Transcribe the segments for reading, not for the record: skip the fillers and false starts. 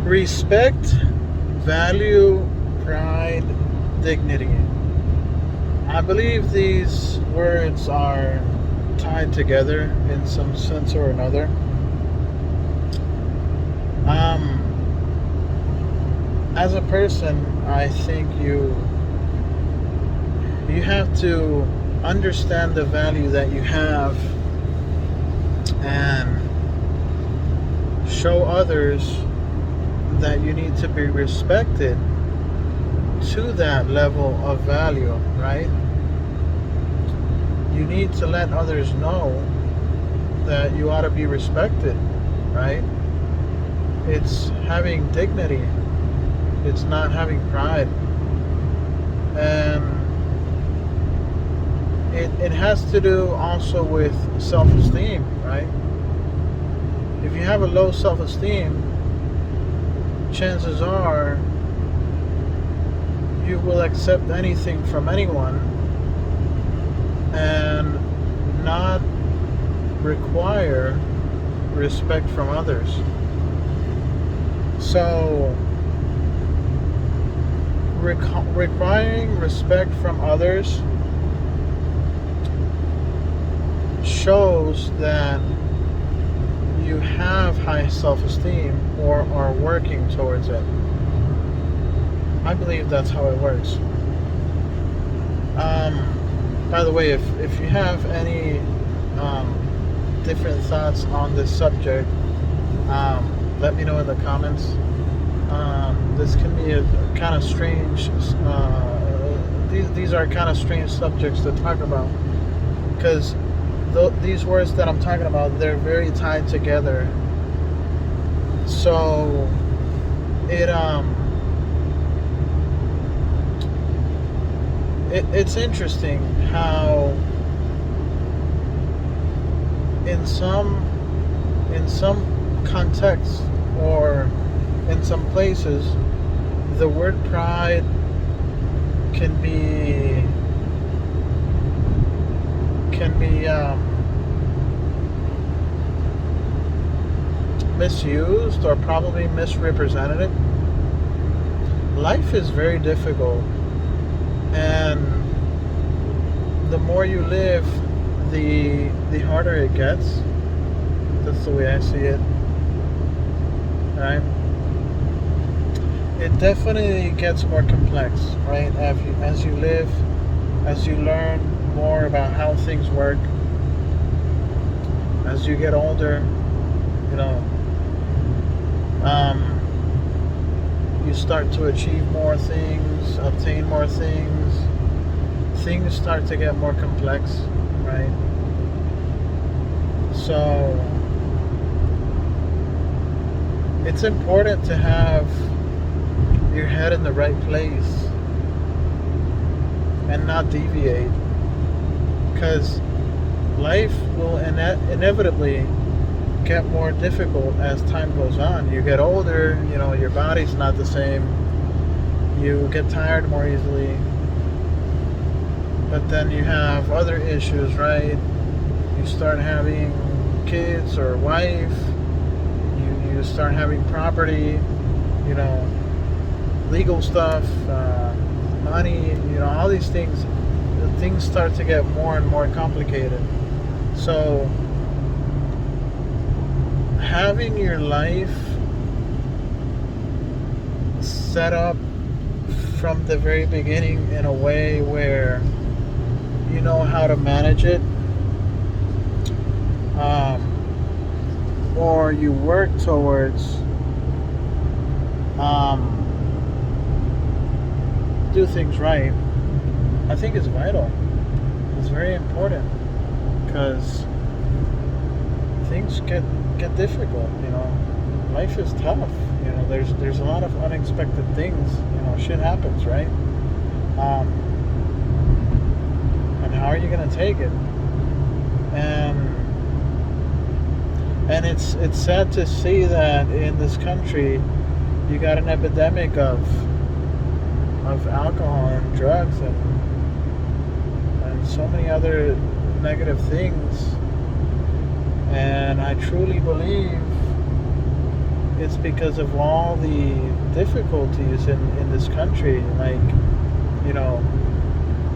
Respect, value, pride, dignity. I believe these words are tied together in some sense or another. As a person, I think you have to understand the value that you have and show others that you need to be respected to that level of value, right? You need to let others know that you ought to be respected, right? It's having dignity. It's not having pride. And it has to do also with self-esteem, right? If you have a low self-esteem, chances are you will accept anything from anyone and not require respect from others. So, requiring respect from others shows that you have high self-esteem or are working towards it. I believe that's how it works. By the way, if you have any different thoughts on this subject, let me know in the comments. This can be a kind of strange. These are kind of strange subjects to talk about because these words that I'm talking about, they're very tied together. So it's interesting how in some contexts or in some places the word pride can be misused or probably misrepresented. Life is very difficult, and the more you live, the harder it gets. That's the way I see it, right? It definitely gets more complex, right? As you live, as you learn more about how things work, as you get older, you know, you start to achieve more things, obtain more things. Things start to get more complex, right? So it's important to have your head in the right place and not deviate, because life will inevitably get more difficult as time goes on. You get older, your body's not the same. You get tired more easily. But then you have other issues, right? You start having kids or wife. You start having property, legal stuff, money, all these things. Things start to get more and more complicated. So having your life set up from the very beginning in a way where you know how to manage it, or you work towards do things right, I think is vital. It's very important because things get difficult. Life is tough. There's a lot of unexpected things. Shit happens, right? And how are you gonna take it? And it's sad to see that in this country you got an epidemic of alcohol and drugs and so many other negative things. And I truly believe it's because of all the difficulties in this country. Like, you know,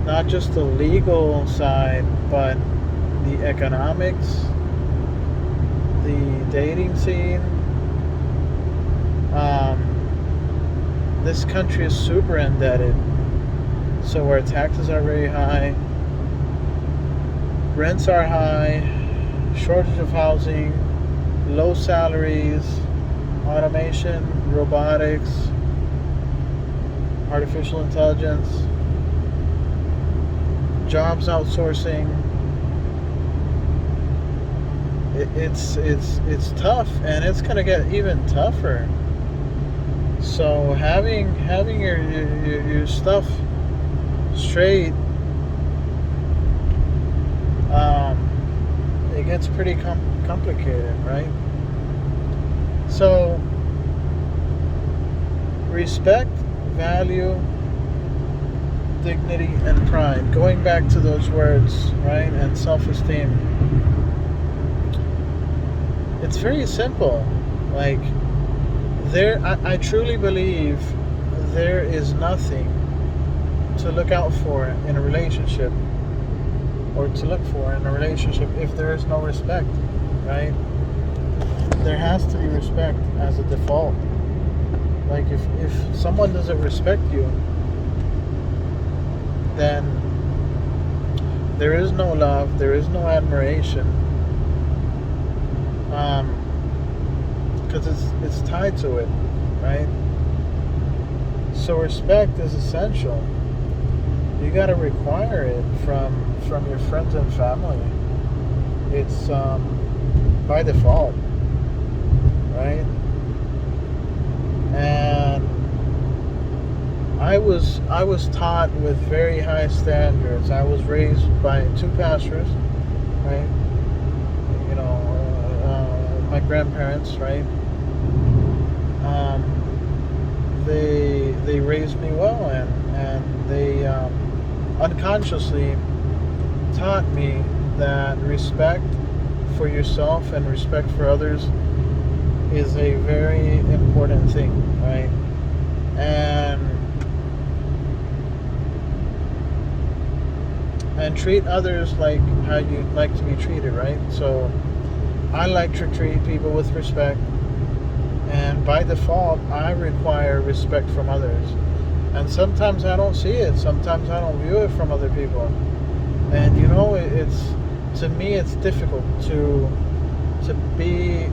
not just the legal side, but the economics, the dating scene. This country is super indebted, so our taxes are very high, rents are high, shortage of housing, low salaries, automation, robotics, artificial intelligence, jobs outsourcing. It's tough, and it's gonna get even tougher. So having your stuff straight, it gets pretty complicated, right? So respect, value, dignity, and pride. Going back to those words, right? And self-esteem. It's very simple. Like, I truly believe there is nothing to look out for in a relationship, or to look for in a relationship, if there is no respect, right? There has to be respect as a default. Like, if someone doesn't respect you, then there is no love, there is no admiration, because it's tied to it, right? So respect is essential. You got to require it from your friends and family. It's by default, right? And I was taught with very high standards. I was raised by two pastors, right? You know, my grandparents, right? They raised me well, and they unconsciously taught me that respect for yourself and respect for others is a very important thing, right? And treat others like how you'd like to be treated, right? So I like to treat people with respect, and by default I require respect from others. And sometimes I don't see it, sometimes I don't view it from other people. And you know, it's, to me, it's difficult to be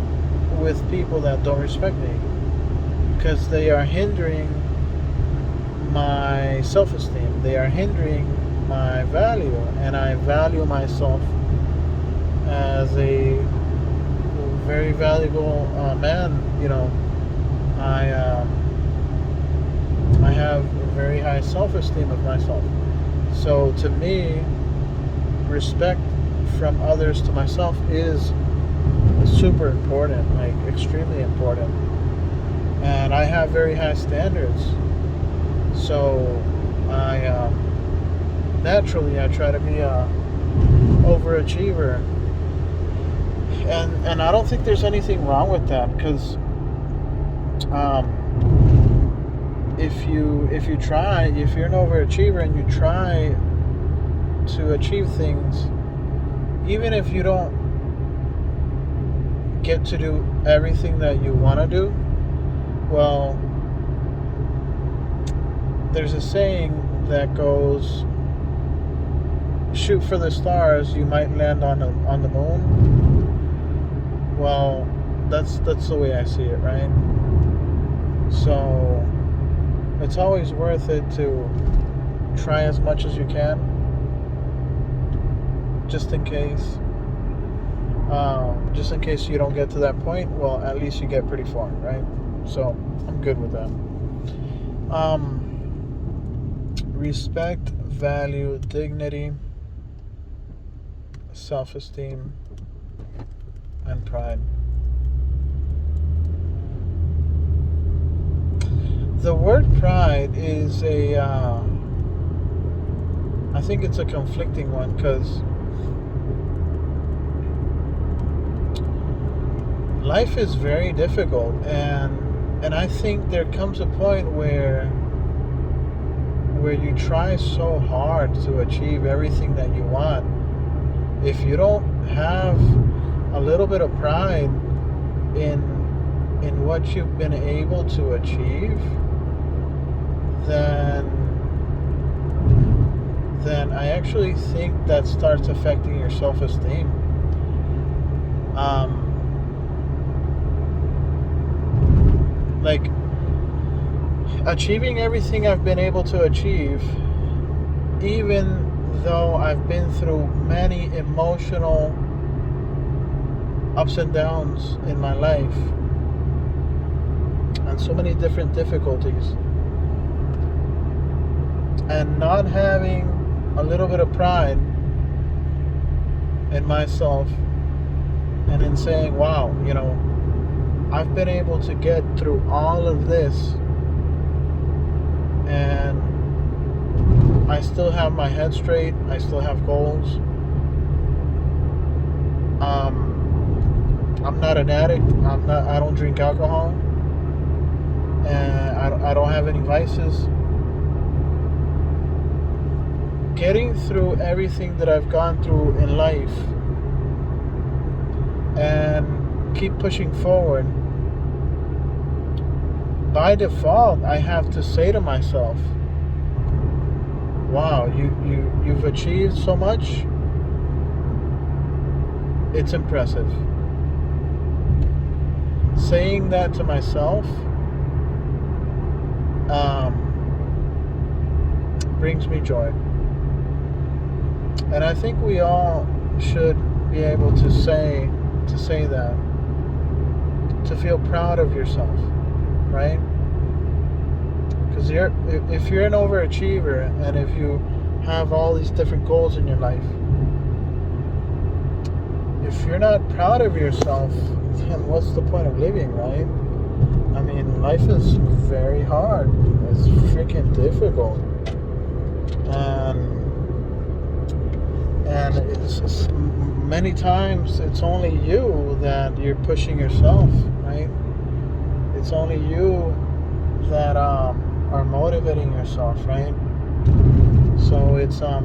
with people that don't respect me, because they are hindering my self-esteem, they are hindering my value, and I value myself as a very valuable man. You know, I have a very high self-esteem of myself. So to me, respect from others to myself is super important, like extremely important. And I have very high standards. So naturally I try to be a overachiever, and I don't think there's anything wrong with that, because if you're an overachiever and you try to achieve things, even if you don't get to do everything that you want to do, well, there's a saying that goes, shoot for the stars, you might land on the moon. Well, that's the way I see it, right? So it's always worth it to try as much as you can, just in case you don't get to that point. Well, at least you get pretty far, right? So I'm good with that. Respect, value, dignity, self-esteem, and pride. The word pride is I think it's a conflicting one, because life is very difficult, and I think there comes a point where you try so hard to achieve everything that you want. If you don't have a little bit of pride in what you've been able to achieve, then I actually think that starts affecting your self-esteem. Um, like achieving everything I've been able to achieve, even though I've been through many emotional ups and downs in my life and so many different difficulties, and not having a little bit of pride in myself and in saying, wow, I've been able to get through all of this, and I still have my head straight. I still have goals. I'm not an addict. I don't drink alcohol, and I don't have any vices. Getting through everything that I've gone through in life and keep pushing forward, by default, I have to say to myself, wow, you've achieved so much. It's impressive. Saying that to myself brings me joy. And I think we all should be able to say that, to feel proud of yourself, right? Because if you're an overachiever, and if you have all these different goals in your life, if you're not proud of yourself, then what's the point of living, right? I mean, life is very hard. It's freaking difficult. And it's many times it's only you that you're pushing yourself, right? It's only you that are motivating yourself, right? So it's I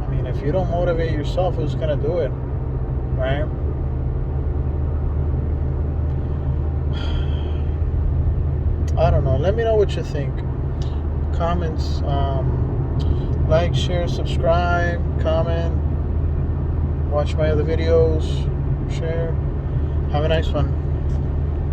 mean, if you don't motivate yourself, who's gonna do it, right? I don't know. Let me know what you think. Comments, like, share, subscribe, comment, watch my other videos, share. Have a nice one.